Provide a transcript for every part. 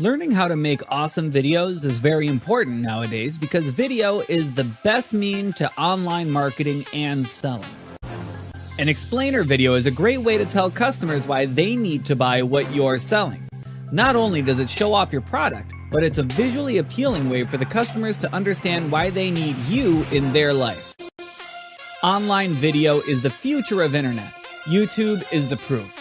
Learning how to make awesome videos is very important nowadays because video is the best mean to online marketing and selling. An explainer video is a great way to tell customers why they need to buy what you're selling. Not only does it show off your product, but it's a visually appealing way for the customers to understand why they need you in their life. Online video is the future of internet. YouTube is the proof.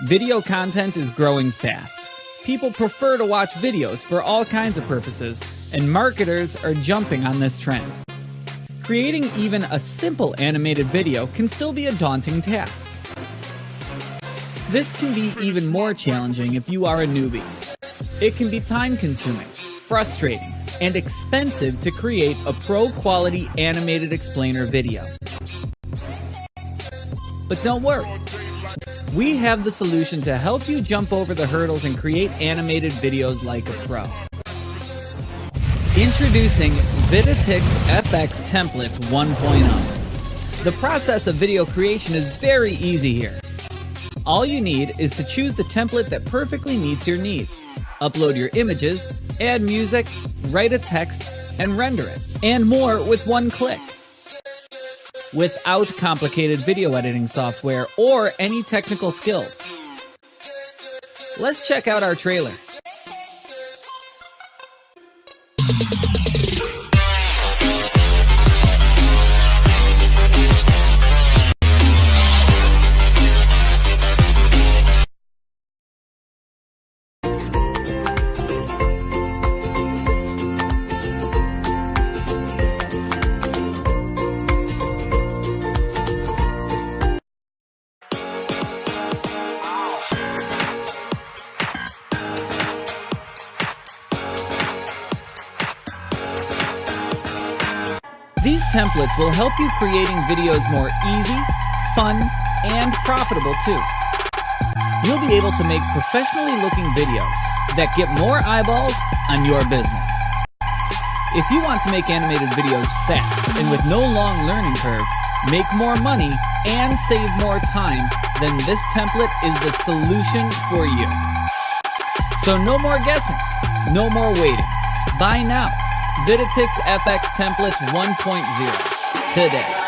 Video content is growing fast. People prefer to watch videos for all kinds of purposes, and marketers are jumping on this trend. Creating even a simple animated video can still be a daunting task. This can be even more challenging if you are a newbie. It can be time-consuming, frustrating, and expensive to create a pro-quality animated explainer video. But don't worry. We have the solution to help you jump over the hurdles and create animated videos like a pro. Introducing Viditix FX Templates 1.0. The process of video creation is very easy here. All you need is to choose the template that perfectly meets your needs. Upload your images, add music, write a text, and render it. And more with one click. Without complicated video editing software or any technical skills. Let's check out our trailer. These templates will help you creating videos more easy, fun, and profitable too. You'll be able to make professionally looking videos that get more eyeballs on your business. If you want to make animated videos fast and with no long learning curve, make more money, and save more time, then this template is the solution for you. So no more guessing, no more waiting. Buy now. Viditix FX Templates 1.0 today.